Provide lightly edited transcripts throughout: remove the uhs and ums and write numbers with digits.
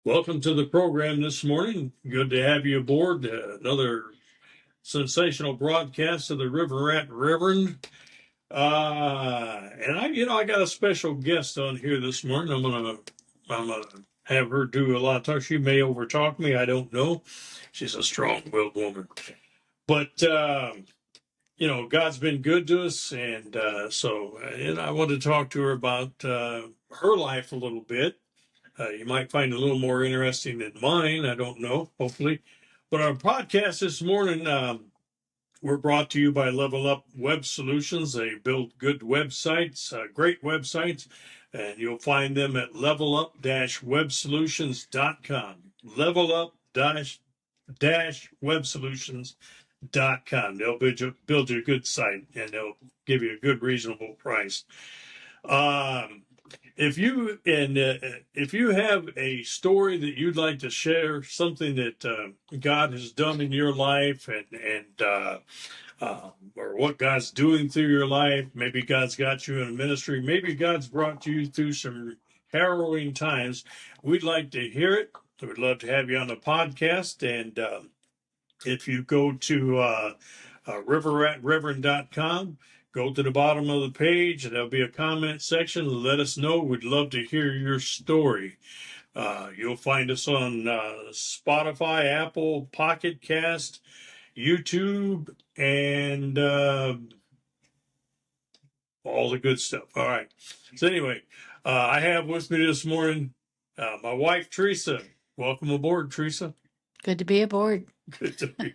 Welcome to the program this morning. Good to have you aboard. Another sensational broadcast of the River Rat Reverend. I got a special guest on here this morning. I'm gonna have her do a lot of talk. She may overtalk me. I don't know. She's a strong-willed woman, but God's been good to us, and I want to talk to her about her life a little bit. You might find it a little more interesting than mine. I don't know, hopefully. But our podcast this morning, we're brought to you by Level Up Web Solutions. They build good websites, great websites, and you'll find them at levelup-websolutions.com. Levelup-websolutions.com. They'll build you a good site, and they'll give you a good, reasonable price. If you have a story that you'd like to share, something that God has done in your life, or what God's doing through your life, maybe God's got you in a ministry, maybe God's brought you through some harrowing times, we'd like to hear it. We'd love to have you on the podcast. And if you go to riverratreverend.com, go to the bottom of the page, and there'll be a comment section. Let us know. We'd love to hear your story. You'll find us on Spotify, Apple, Pocket Cast, YouTube, and all the good stuff. All right. So anyway, I have with me this morning my wife, Teresa. Welcome aboard, Teresa. Good to be aboard. Good to be.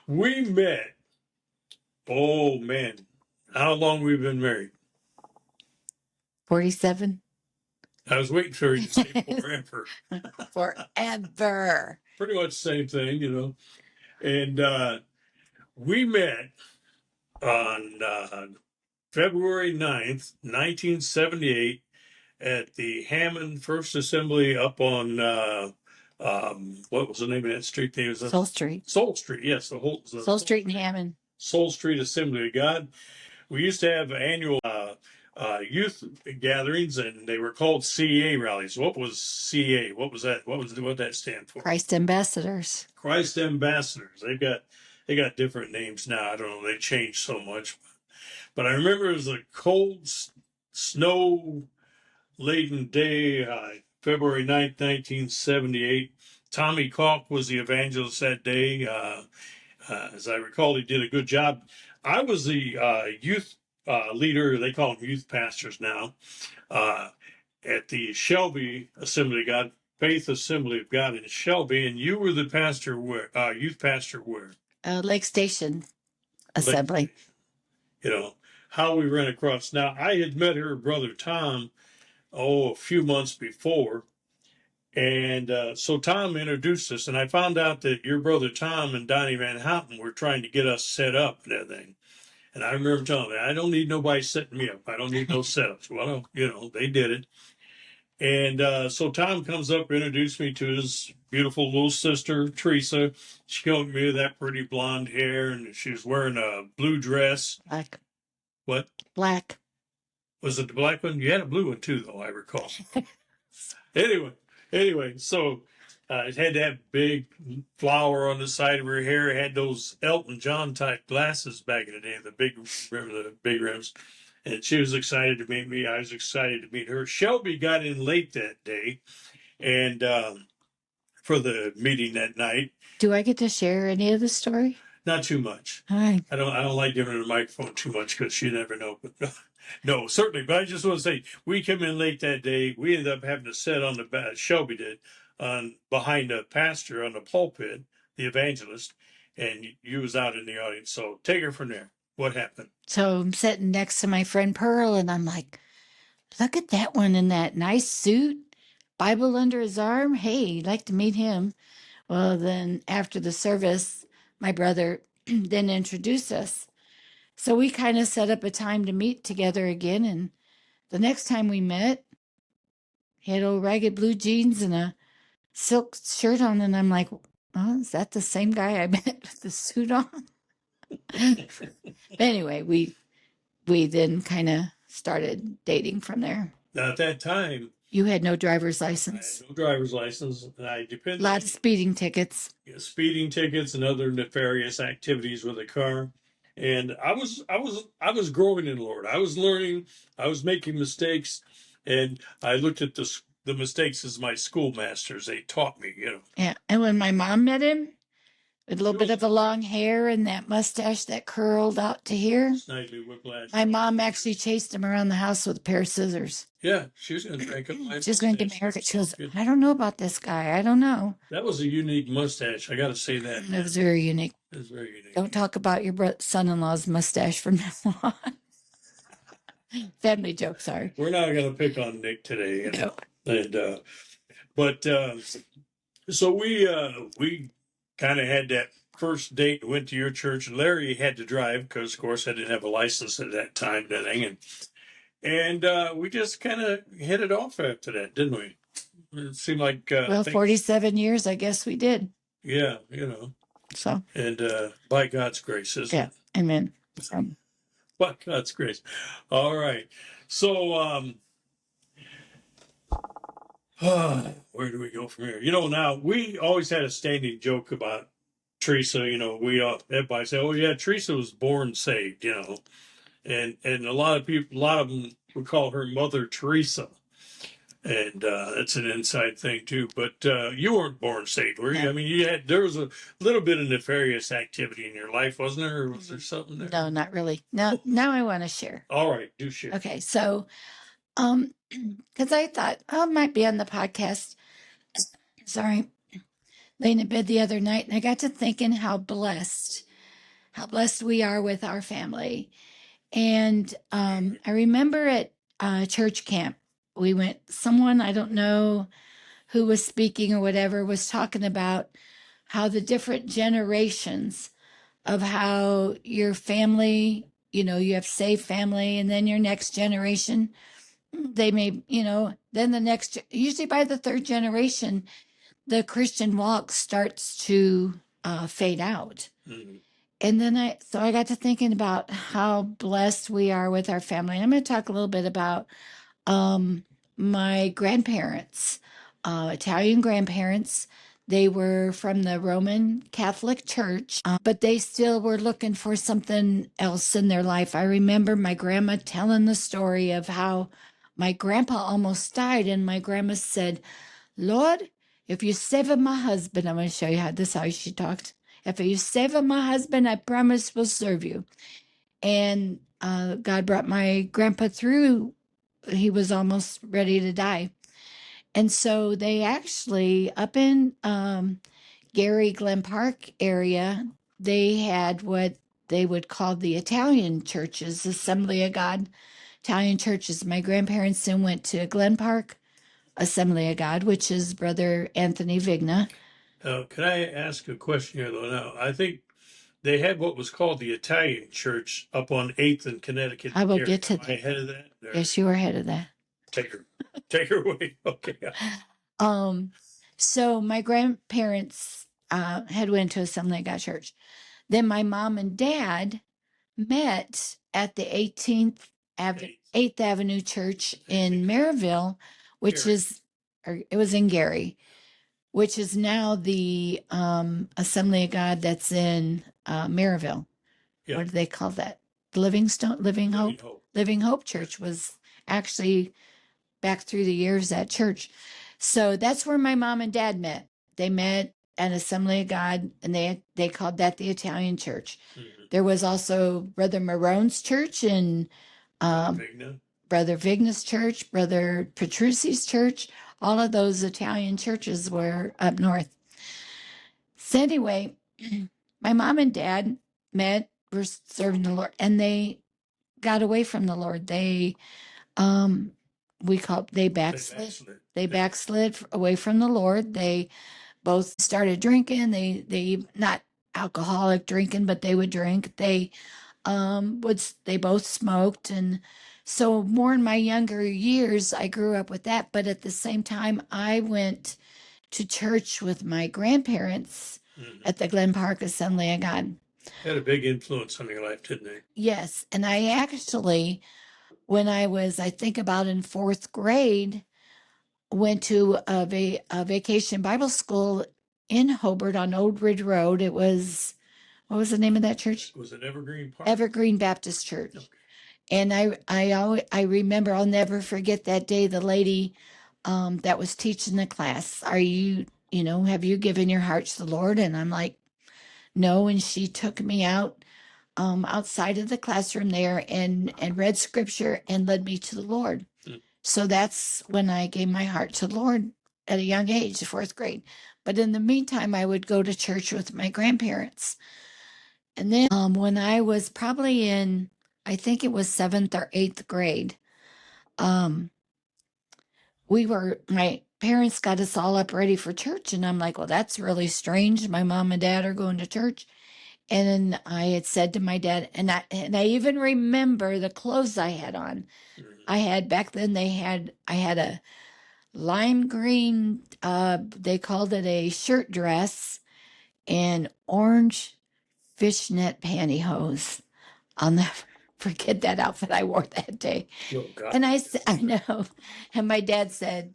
We met. Oh man, how long we've been married? 47. I was waiting for you to say forever. Forever. Pretty much the same thing. And we met on February 9th, 1978 at the Hammond First Assembly up on, what was the name of that street? Name? Soul Street. Soul Street, yes. Soul Street in Hammond. Soul Street Assembly of God. We used to have annual youth gatherings, and they were called CA rallies. What was CA? What was that? What did that stand for? Christ Ambassadors. Christ Ambassadors. They got different names now. I don't know. They changed so much. But I remember it was a cold, snow-laden day, February 9th, 1978. Tommy Kalk was the evangelist that day. As I recall, he did a good job. I was the youth leader. They call them youth pastors now, at the Shelby Assembly of God, Faith Assembly of God in Shelby. And you were the pastor where, youth pastor where? Lake Station Assembly. How we ran across. Now, I had met her brother Tom, a few months before. And so Tom introduced us, and I found out that your brother Tom and Donnie Van Houten were trying to get us set up and everything. And I remember telling them, I don't need nobody setting me up. I don't need no setups. Well, they did it. And so Tom comes up, introduced me to his beautiful little sister, Teresa. She came with me with that pretty blonde hair, and she was wearing a blue dress. Black. What? Black. Was it the black one? You had a blue one too, though, I recall. Anyway, so it had that big flower on the side of her hair. It had those Elton John type glasses back in the day, the big rims. And she was excited to meet me. I was excited to meet her. Shelby got in late that day, and for the meeting that night. Do I get to share any of the story? Not too much. All right. I don't like giving her the microphone too much because you never know. But no, certainly. But I just want to say we came in late that day. We ended up having to sit on the back. Shelby did behind the pastor on the pulpit, the evangelist, and you was out in the audience. So take her from there. What happened? So I'm sitting next to my friend Pearl, and I'm like, look at that one in that nice suit, Bible under his arm. Hey, you'd like to meet him. Well, then after the service, my brother then introduced us. So we kind of set up a time to meet together again. And the next time we met, he had old ragged blue jeans and a silk shirt on. And I'm like, oh, is that the same guy I met with the suit on? Anyway, we then kind of started dating from there. Now, at that time, You had no driver's I had license. no driver's license, and I A depended lot on of speeding tickets. speeding tickets and other nefarious activities with a car. And I was growing in the Lord. I was learning. I was making mistakes, and I looked at the mistakes as my schoolmasters. They taught me, you know. Yeah. And when my mom met him, with a little She bit was of the long hair and that mustache that curled out to here, Snidely Whiplash. my mom actually chased him around the house with a pair of scissors. Yeah, she was going to crank up my She's going to give me a mustache. haircut. She goes, I don't know about this guy. I don't know. That was a unique mustache. I got to say that. It was very unique. It was very unique. Don't talk about your son-in-law's mustache from now on. Family joke, sorry. We're not going to pick on Nick today. You know? No. And but so we kind of had that first date. Went to your church. Larry had to drive because, of course, I didn't have a license at that time. That thing, and we just kind of hit it off after that, didn't we? It seemed like Well, 47 years, I guess we did. yeah, you know. So And by God's grace, isn't yeah, it? amen. By God's grace. All right. So where do we go from here? You know, now we always had a standing joke about Teresa. You know, everybody say, "Oh yeah, Teresa was born saved." You know, and a lot of people, a lot of them would call her Mother Teresa, and that's an inside thing too. But you weren't born saved, were you? No. I mean, there was a little bit of nefarious activity in your life, wasn't there? Or was there something there? No, not really. Now I want to share. All right, do share. Okay, so because I thought, oh, it might be on the podcast. Sorry, laying in bed the other night, and I got to thinking how blessed we are with our family. And I remember at church camp, we went. Someone, I don't know who was speaking or whatever, was talking about how the different generations of how your family, you have saved family, and then your next generation, they may, then the next, usually by the third generation, the Christian walk starts to fade out. Mhm. And then I got to thinking about how blessed we are with our family. And I'm going to talk a little bit about my grandparents, Italian grandparents. They were from the Roman Catholic Church, but they still were looking for something else in their life. I remember my grandma telling the story of how my grandpa almost died, and my grandma said, Lord, if you save my husband, I'm going to show you how she talked. If you save my husband, I promise we'll serve you. And God brought my grandpa through. He was almost ready to die. And so they actually, up in Gary Glen Park area, they had what they would call the Italian churches, Assembly of God, Italian churches. My grandparents then went to Glen Park Assembly of God, which is Brother Anthony Vigna. Can I ask a question here, though? Now, I think they had what was called the Italian Church up on 8th and Connecticut. I will get to Am I ahead of that? Yes, you are ahead of that. Take her away. Okay. So my grandparents had went to Assembly of God Church. Then my mom and dad met at the 8th Avenue Church in Maryville, which it was in Gary, which is now the Assembly of God that's in Maryville. Yeah. What do they call that? Living Hope Church was actually back through the years at church. So that's where my mom and dad met. They met at Assembly of God, and they called that the Italian Church. Mm-hmm. There was also Brother Marone's church and Brother Vigna's church, Brother Petrucci's church. All of those Italian churches were up north. So anyway, my mom and dad met, were serving the Lord, and they got away from the Lord. They backslid. They backslid away from the Lord. They both started drinking. They not alcoholic drinking, but they would drink. They both smoked. And so more in my younger years, I grew up with that. But at the same time, I went to church with my grandparents at the Glen Park Assembly of God. Had a big influence on your life, didn't they? Yes. And I actually, when I was, I think about in 4th grade, went to a vacation Bible school in Hobart on Old Ridge Road. It was, what was the name of that church? Was it Evergreen Park? Evergreen Baptist Church. Okay. And I remember, I'll never forget that day, the lady that was teaching the class. Are you, have you given your heart to the Lord? And I'm like, no. And she took me out outside of the classroom there and read scripture and led me to the Lord. Mm. So that's when I gave my heart to the Lord at a young age, fourth grade. But in the meantime, I would go to church with my grandparents. And then when I was probably in, I think it was seventh or eighth grade, my parents got us all up ready for church. And I'm like, well, that's really strange. My mom and dad are going to church. And then I had said to my dad, and I even remember the clothes I had on. Mhm. I had, back then I had a lime green, they called it a shirt dress, and orange fishnet pantyhose. I'll never forget that outfit I wore that day. Oh, God. And I said, I know. And my dad said,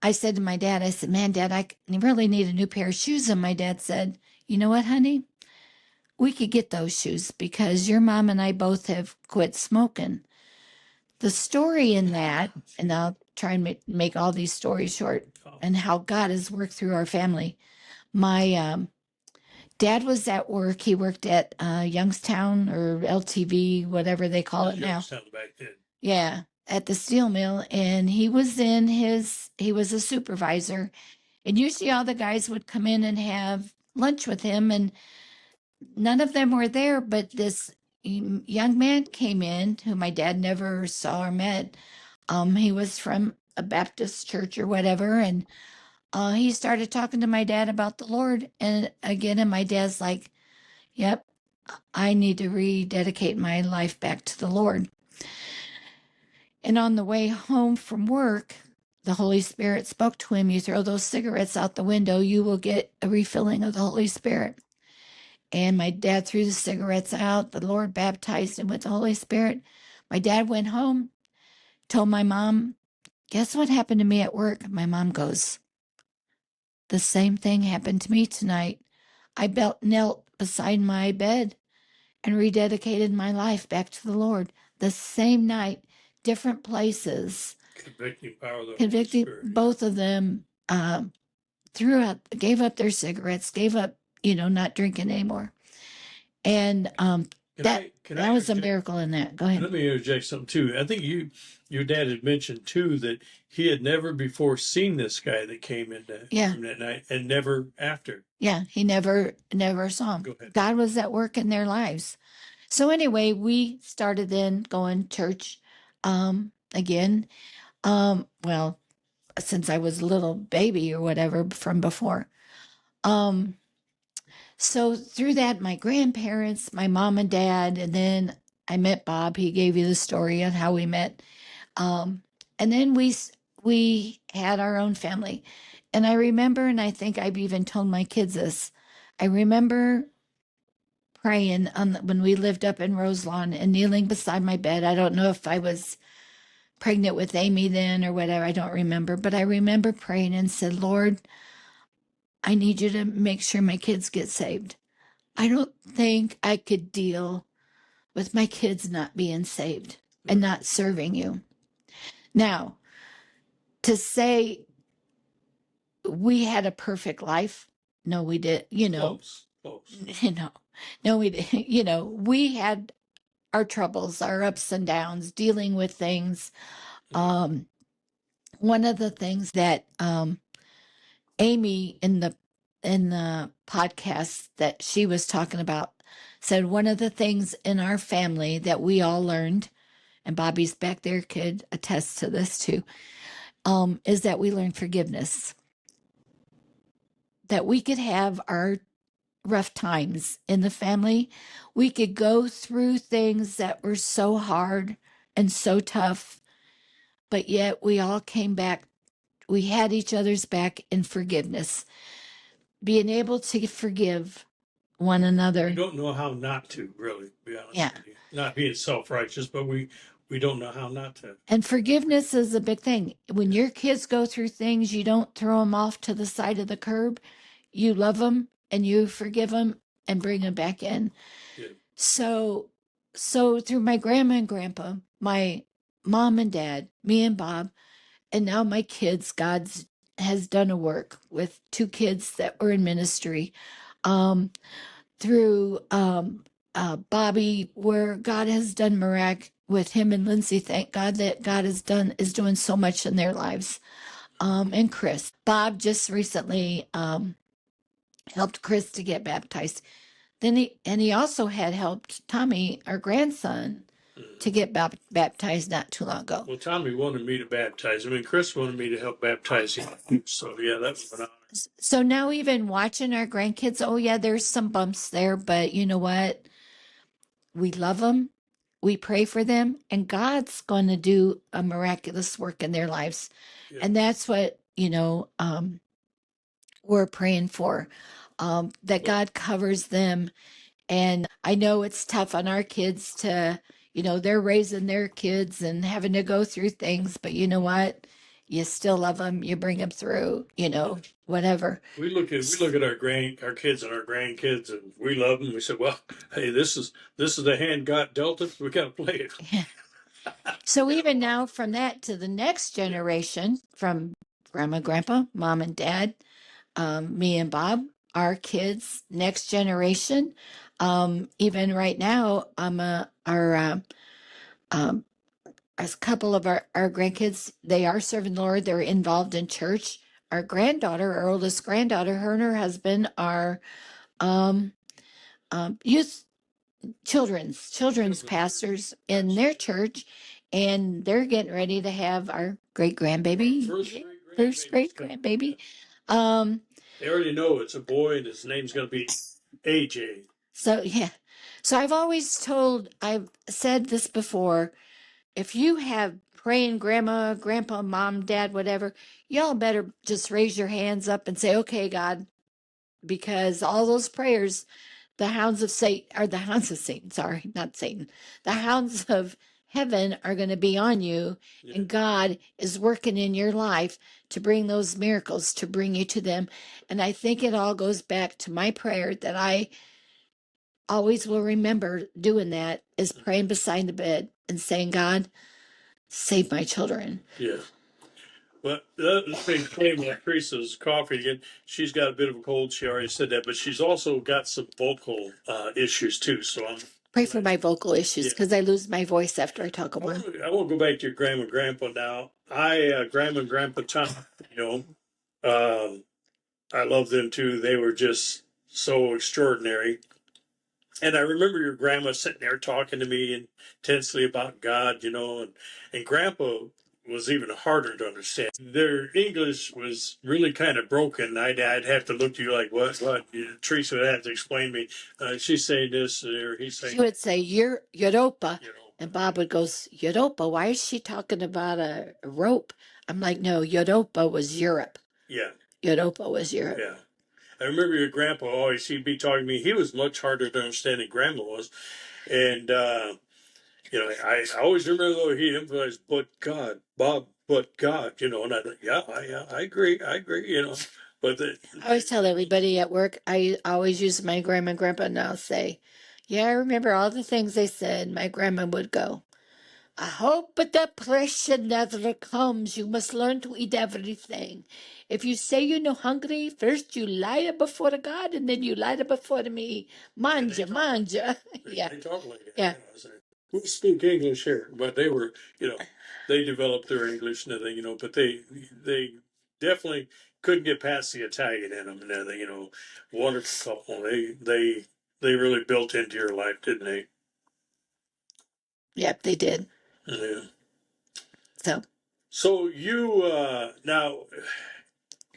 I said to my dad, I said, man, Dad, I really need a new pair of shoes. And my dad said, you know what, honey? We could get those shoes because your mom and I both have quit smoking. The story in that, and I'll try and make all these stories short, and how God has worked through our family. My dad was at work. He worked at Youngstown or LTV, whatever they call it now. Youngstown back then. Yeah, at the steel mill. And he was a supervisor. And usually all the guys would come in and have lunch with him. And none of them were there, but this young man came in who my dad never saw or met. He was from a Baptist church or whatever, and he started talking to my dad about the Lord. And again, and my dad's like, yep, I need to rededicate my life back to the Lord. And on the way home from work, the Holy Spirit spoke to him. You throw those cigarettes out the window, you will get a refilling of the Holy Spirit. And my dad threw the cigarettes out. The Lord baptized him with the Holy Spirit. My dad went home, told my mom, guess what happened to me at work? My mom goes, the same thing happened to me tonight. I knelt beside my bed and rededicated my life back to the Lord. The same night, different places. Convicting power of the Holy Spirit. Both of them gave up their cigarettes, gave up, not drinking anymore. And that was a miracle in that. Go ahead. Let me interject something too. I think your dad had mentioned too that he had never before seen this guy that came in from that night, and never after. Yeah, he never saw him. Go ahead. God was at work in their lives. So anyway, we started then going to church again. Well, since I was a little baby or whatever from before. So through that, my grandparents, my mom and dad, and then I met Bob. He gave you the story on how we met. And then we had our own family. And I remember, and I think I've even told my kids this, I remember praying when we lived up in Roselawn and kneeling beside my bed. I don't know if I was pregnant with Amy then or whatever. I don't remember. But I remember praying and said, Lord, I need you to make sure my kids get saved. I don't think I could deal with my kids not being saved and not serving you. Now, to say we had a perfect life, no, we did, Close. No, we did, we had our troubles, our ups and downs, dealing with things. One of the things that Amy in the podcast that she was talking about said, one of the things in our family that we all learned, and Bobby's back there could attest to this too, is that we learned forgiveness. That we could have our rough times in the family. We could go through things that were so hard and so tough, but yet we all came back. We had each other's back in forgiveness. Being able to forgive one another. We don't know how not to, really, be honest with you. Not being self-righteous, but we we don't know how not to. And forgiveness is a big thing. When your kids go through things, you don't throw them off to the side of the curb. You love them and you forgive them and bring them back in. Yeah. So through my grandma and grandpa, my mom and dad, me and Bob, and now my kids, God's has done a work with two kids that were in ministry. Through Bobby, where God has done miracle with him and Lindsay. Thank God that God is doing so much in their lives. And Chris, Bob just recently helped Chris to get baptized. Then he also had helped Tommy, our grandson, to get baptized not too long ago. Well, Tommy wanted me to baptize him, and Chris wanted me to help baptize him. So yeah, that was an honor. So now even watching our grandkids, oh yeah, there's some bumps there, but you know what? We love them. We pray for them, and God's going to do a miraculous work in their lives. Yeah. And that's what, we're praying for, that God covers them. And I know it's tough on our kids to, they're raising their kids and having to go through things, but you know what? You still love them. You bring them through, whatever. We look at our kids and our grandkids, and we love them. We said, well, hey, this is the hand God dealt us. We got to play it. Yeah. So even now, from that to the next generation, from grandma, grandpa, mom and dad, me and Bob, our kids, next generation. Even right now, um, a couple of our grandkids, they are serving the Lord. They're involved in church. Our granddaughter, our oldest granddaughter, her and her husband are um, youth children's pastors in their church, and they're getting ready to have our great grandbaby, first great grandbaby. They already know it's a boy, and his name's going to be AJ. So yeah, so I've said this before. If you have praying grandma, grandpa, mom, dad, whatever, y'all better just raise your hands up and say, "Okay, God," because all those prayers, the hounds of Satan, or the hounds of Satan, sorry, not Satan, the hounds of heaven are going to be on you, Yeah. and God is working in your life to bring those miracles, to bring you to them. And I think it all goes back to my prayer that I always will remember doing, that is praying beside the bed and saying, God, save my children. Yeah. Well, the thing came with Teresa's coffee again. She's got a bit of a cold. She already said that, but she's also got some vocal issues too. So I'm Pray for my vocal issues, because I lose my voice after I talk a lot. I won't go back to your grandma and grandpa now. Grandma and grandpa Tom, I love them too. They were just so extraordinary. And I remember your grandma sitting there talking to me intensely about God, and grandpa was even harder to understand. Their English was really kind of broken. I'd have to look to you like, what? Teresa would have to explain to me. She's saying this, or he's saying. She would say, Europa. You know, And Bob would go, Europa, why is she talking about a rope? I'm like, no, Europa was Europe. Yeah. Europa was Europe. Yeah. I remember your grandpa always, he'd be talking to me. He was much harder to understand than grandma was. And, I always remember though he emphasized, but God, Bob, but God, and I thought, yeah, I agree, but I always tell everybody at work, I always use my grandma and grandpa, and I'll say, yeah, I remember all the things they said. My grandma would go, I hope but the pressure never comes. You must learn to eat everything. If you say you're no hungry, first you lie before God, and then you lie before me. Manja, manja. Yeah. They talk like that. Yeah. We speak English here, but they were, they developed their English and everything, but they definitely couldn't get past the Italian in them and everything, wonderful couple. They really built into your life, didn't they? Yep, they did. Yeah. So you now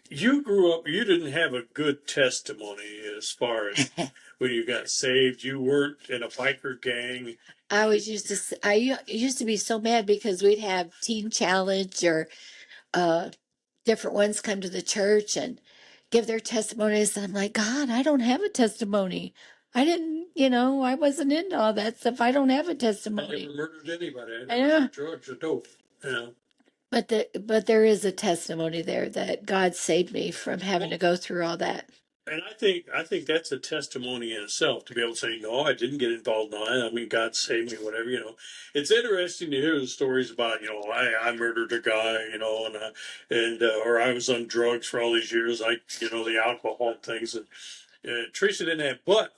you grew up. You didn't have a good testimony as far as when you got saved. You weren't in a biker gang. I used to be so mad because we'd have Teen Challenge or different ones come to the church and give their testimonies, and I'm like, God, I don't have a testimony. I didn't, I wasn't into all that stuff. I don't have a I testimony. never murdered anybody. I I never know. did drugs or dope. Yeah. But there is a testimony there that God saved me from having to Well, go through all that. and I think that's a testimony in itself to be able to say, no, I didn't get involved in that. I mean, God saved me, whatever. It's interesting to hear the stories about, I murdered a guy, or I was on drugs for all these years, like the alcohol things, and Teresa didn't have, but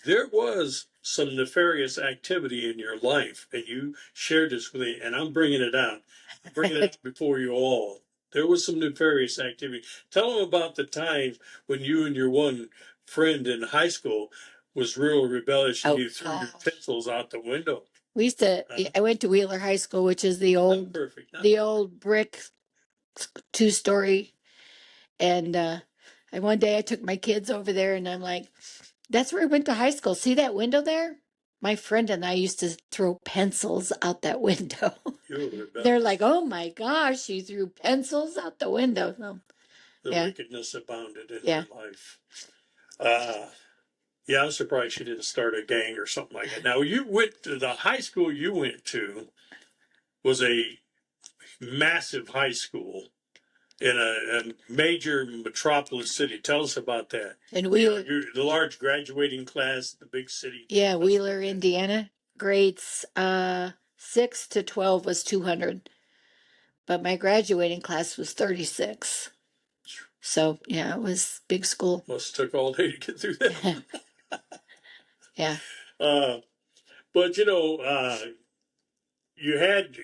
there was some nefarious activity in your life, and you shared this with me, and I'm bringing it out. I'm bringing it out before you all. There was some nefarious activity. Tell them about the time when you and your one friend in high school was real rebellious and Oh you threw your gosh. pencils out the window. We used to, I went to Wheeler High School, which is the Not perfect. Not the perfect. old brick 2-story. And one day I took my kids over there and I'm like, that's where I went to high school. See that window there? My friend and I used to throw pencils out that window. You were They're rebellious. like, oh my gosh, you threw pencils out the window. So, The yeah, wickedness abounded in yeah. your life. Uh, Yeah, I'm surprised she didn't start a gang or something like that. Now, you went to the high school you went to was a massive high school in a major metropolis city. Tell us about that. And Wheeler, The large graduating class, the big city. yeah, Tell us Wheeler, about that. Indiana, grades 6 to 12 was 200, but my graduating class was 36. So, yeah, it was big school. Must have took all day to get through that. Yeah. uh, but you had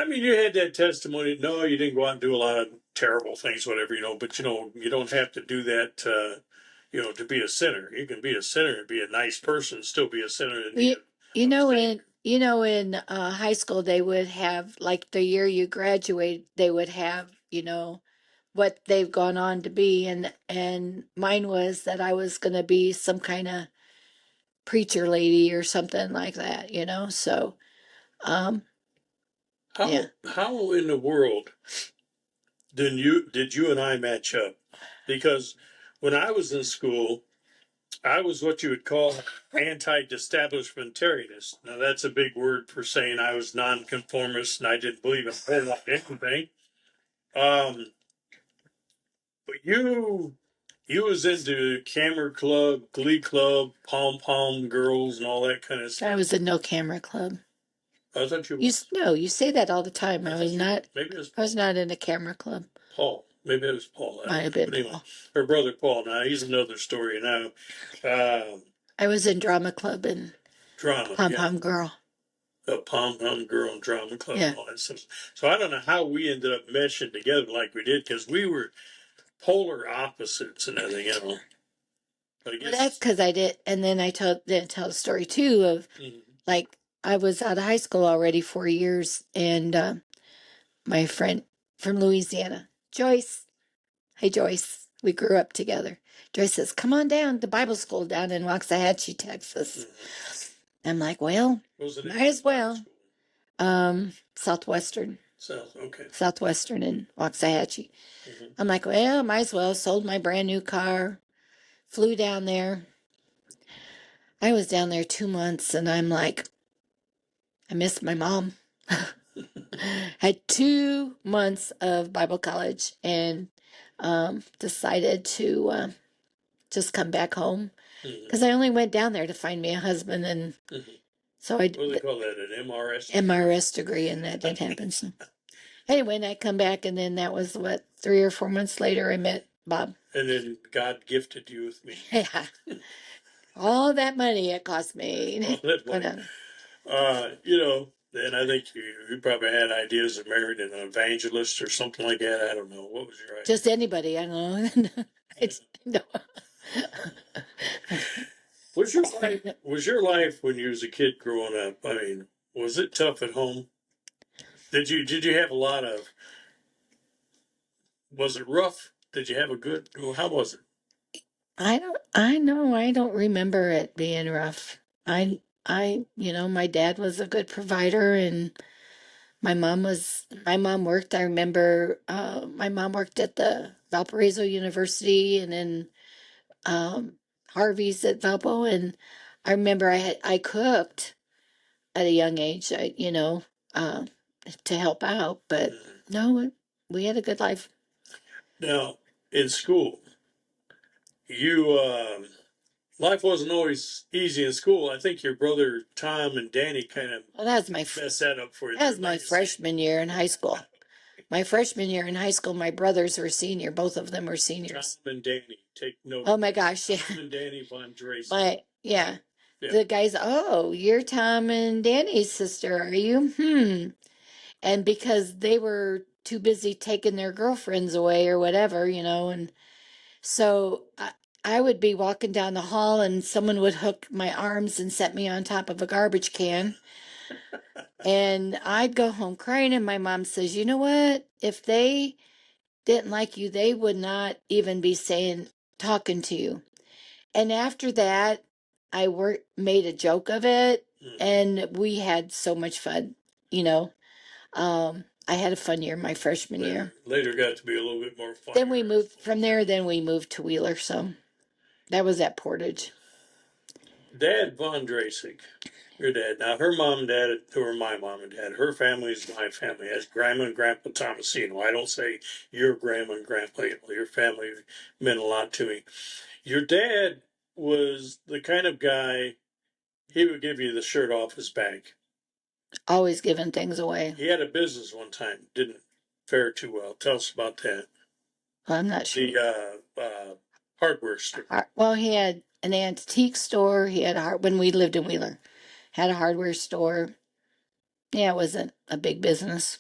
you had that testimony. No, you didn't go out and do a lot of terrible things, whatever, but you don't have to do that, to be a sinner. You can be a sinner and be a nice person, still be a sinner and be You a know, mistake. in high school, they would have, like, the year you graduate, they would have, what they've gone on to be. And mine was that I was going to be some kind of preacher lady or something like that, So, um, yeah. How in the world did you and I match up? Because when I was in school, I was what you would call anti-establishmentarianist. Now that's a big word for saying I was nonconformist and I didn't believe in anything. Um, but you was into camera club, glee club, pom pom girls, and all that kind of I stuff. was in no camera club. I thought you You was. no, you say that all the time. I I thought was you. not. Maybe it was I was Paul. not in a camera club. Paul. Maybe it was Paul. I Might don't have know. been But anyway, Paul. her brother Paul. Now he's another story. Now, I was in drama club and drama. pom Yeah, pom girl. a pom pom girl and drama club Yeah. and all that stuff. So I don't know how we ended up meshing together like we did because we were polar opposites and everything. But I Well, that's guess. because I did, and then I didn't tell the story too of, Mhm. like, I was out of high school already 4 years, and my friend from Louisiana, Joyce. Hey, Joyce. We grew up together. Joyce says, "Come on down to Bible school down in Waxahachie, Texas." I'm like, well, What was the name might of as the Bible well. school? Southwestern. South. Okay. Southwestern in Waxahachie. Mm-hmm. I'm like, well, might as well. Sold my brand new car, flew down there. I was down there 2 months, and I'm like, I miss my mom. Had 2 months of Bible college and decided to just come back home Mm-hmm. because I only went down there to find me a husband. And Mm-hmm. so What do they call that? An MRS? MRS degree, and that didn't happen. So anyway, and I come back, and then that was what, 3 or 4 months later, I met Bob. And then God gifted you with me. Yeah. All that money it cost me. All that money. And I think you probably had ideas of marrying an evangelist or something like that. I don't know. What was your idea? Just anybody, I don't know. It's no. Was your life when you was a kid growing up? I mean, was it tough at home? Did you have a lot of? Was it rough? Did you have a good? Well, how was it? I know I don't remember it being rough. My dad was a good provider, and my mom worked. I remember my mom worked at the Valparaiso University, and then Harvey's at Valpo, and I remember I cooked at a young age, uh, to help out. But no, we had a good life. Now, in school, you life wasn't always easy in school. I think your brother Tom and Danny kind of Well, that was messed that up for you. that was my freshman year in high school. My freshman year in high school, my brothers were senior. Both of them were seniors. Tom and Danny, take note. Oh my gosh, yeah. Tom and Danny Von Drace. Yeah. The guys, oh, you're Tom and Danny's sister, are you? And because they were too busy taking their girlfriends away or whatever, and so I would be walking down the hall and someone would hook my arms and set me on top of a garbage can. And I'd go home crying, and my mom says, you know what? If they didn't like you, they would not even be talking to you. And after that, made a joke of it, and we had so much fun, I had a fun year my freshman year. Later got to be a little bit more fun. Then we moved to Wheeler, so that was at Portage. Dad Von Dracek, your dad. Now her mom and dad, who were my mom and dad, her family is my family. As Grandma and Grandpa Thomasino. I don't say your grandma and grandpa. Your family meant a lot to me. Your dad was the kind of guy, he would give you the shirt off his back. Always giving things away. He had a business one time, didn't fare too well. Tell us about that. Well, I'm not sure. The hardware store. Well, he had an antique store. He had when we lived in Wheeler, had a hardware store. Yeah, it wasn't a big business.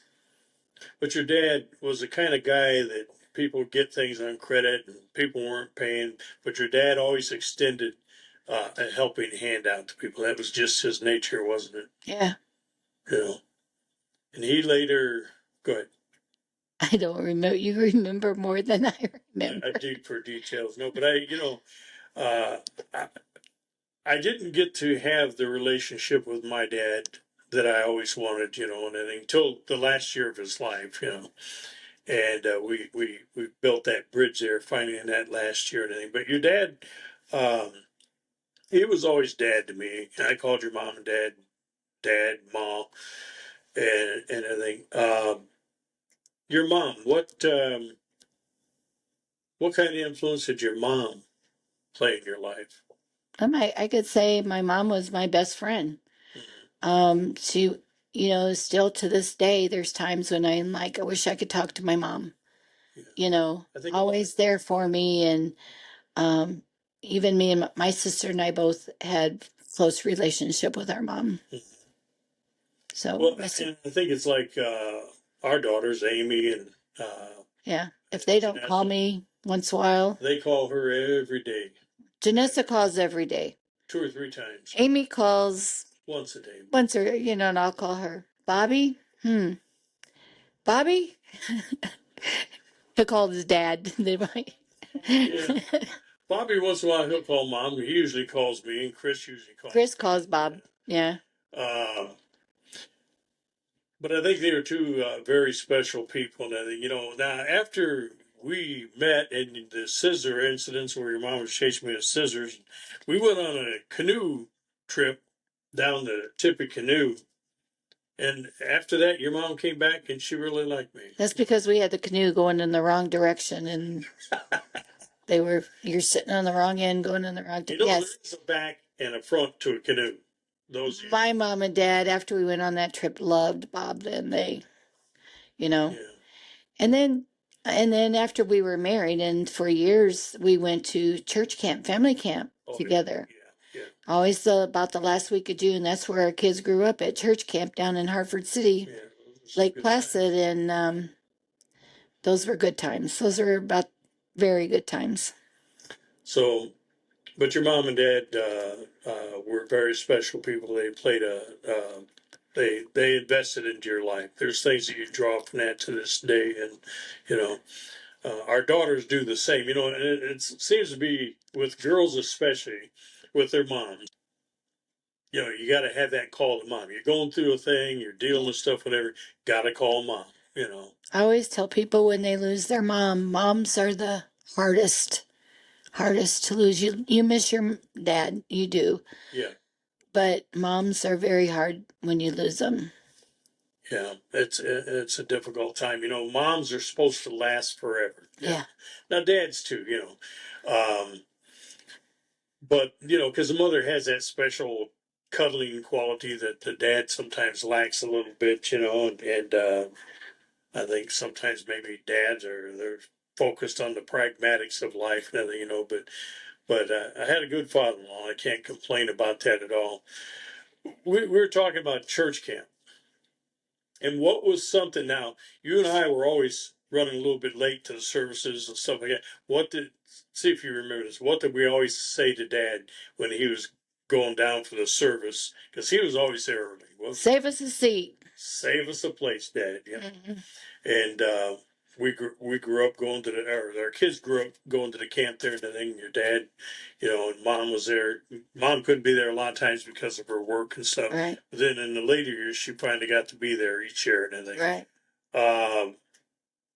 But your dad was the kind of guy that people get things on credit and people weren't paying, but your dad always extended a helping hand out to people. That was just his nature, wasn't it? Yeah. And he later, go ahead. I don't remember. You remember more than I remember. I dig for details. No, but I didn't get to have the relationship with my dad that I always wanted, and until the last year of his life, and we built that bridge there, finally in that last year and everything. But your dad, he was always dad to me. I called your mom and dad, mom, and everything. Your mom, what kind of influence did your mom play in your life? I could say my mom was my best friend. She, still to this day, there's times when I'm like, I wish I could talk to my mom. Always there for me, and even me and my sister and I both had close relationship with our mom. So well, and I think it's like our daughters, Amy and yeah. If they don't call me once in a while, they call her every day. Janessa calls every day. 2 or 3 times. Amy calls once a day. And I'll call her. Bobby? Bobby? He'll call his dad. Yeah. Bobby once in a while he'll call mom. He usually calls me, and Chris usually calls. Chris calls Bob. Yeah. But I think they were two very special people. And now after we met in the scissor incidents where your mom was chasing me with scissors, we went on a canoe trip down the Tippecanoe. And after that, your mom came back and she really liked me. That's because we had the canoe going in the wrong direction, and you're sitting on the wrong end going in the wrong direction. Yes. There's a back and a front to a canoe. My mom and dad, after we went on that trip, loved Bob. Then they, yeah. And then after we were married, and for years we went to church camp, family camp together. Yeah. Always about the last week of June. That's where our kids grew up, at church camp down in Hartford City, Lake Placid, and those were good times. Those were about very good times. So, but your mom and dad were very special people. They played they invested into your life. There's things that you draw from that to this day, and our daughters do the same. And it seems to be with girls, especially with their moms. You got to have that call to mom. You're going through a thing, you're dealing with stuff, whatever. Got to call mom. I always tell people when they lose their mom, moms are the hardest hardest to lose. You miss your dad, you do, Yeah, but moms are very hard when you lose them. yeah. It's a difficult time. You know, moms are supposed to last forever. Yeah. Now dads too. You know, but you know, because the mother has that special cuddling quality that the dad sometimes lacks a little bit. You know, and I think sometimes maybe dads they're focused on the pragmatics of life and everything. You know, but I had a good father-in-law. I can't complain about that at all. We were talking about church camp. And what was something now, you and I were always running a little bit late to the services and stuff like that. See if you remember this, what did we always say to Dad when he was going down for the service? Because he was always there early. Well, Save us a seat. save us a place, Dad. Yeah. Mm-hmm. And we grew up going to our kids grew up going to the camp there and everything. Your dad, you know, and mom was there. Mom couldn't be there a lot of times because of her work and stuff. Right. But then in the later years, she finally got to be there each year and everything. Right.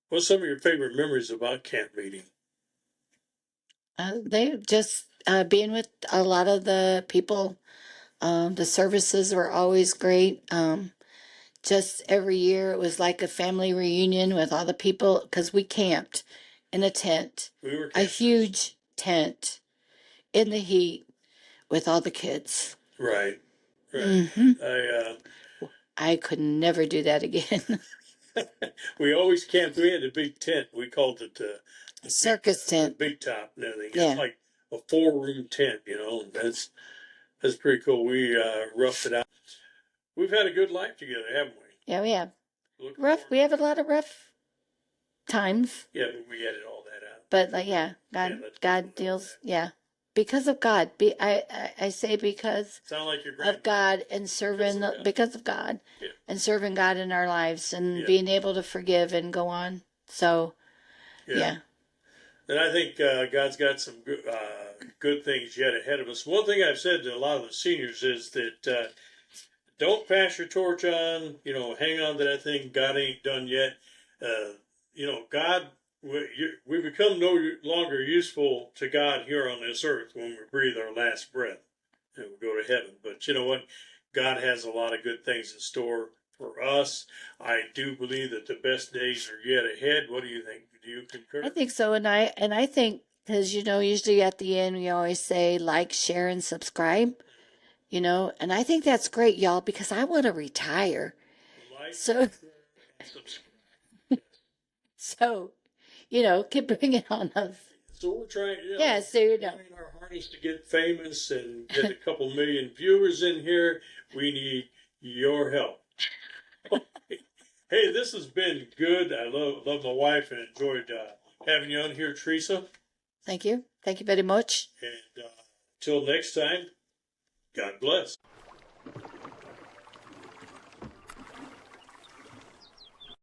What's some of your favorite memories about camp meeting? They just being with a lot of the people. The services were always great. Just every year it was like a family reunion with all the people because we camped in a tent, We were a campers. huge tent in the heat with all the kids. Right. Mm-hmm. I I could never do that again. we always camped. We had a big tent. We called it the Circus tent. the big top and everything. Yeah. It's like a 4-room tent. You know, that's pretty cool. We roughed it out. We've had a good life together, haven't we? Yeah, we have. Looking Rough. forward- We have a lot of rough times. Yeah, but we edited all that out. But like, yeah, Yeah, let's God know deals. that. Yeah, because of God. I say because Sound like your of grandma. God and serving because of God Yeah. and serving God in our lives and Yeah. being able to forgive and go on. So yeah. And I think God's got some good things yet ahead of us. One thing I've said to a lot of the seniors is that don't pass your torch on. You know, hang on to that thing. God ain't done yet. You know, God, we become no longer useful to God here on this earth when we breathe our last breath and we go to heaven. But you know what? God has a lot of good things in store for us. I do believe that the best days are yet ahead. What do you think? Do you concur? I think so, and I think because usually at the end we always say like, share, and subscribe. And I think that's great, y'all, because I want to retire. Like, So subscribe. so keep bringing on us. So we're trying, Yeah, so trying our hardest to get famous and get a couple million viewers in here. We need your help. Hey, this has been good. I love my wife and enjoyed having you on here, Teresa. Thank you very much. And till next time, God bless.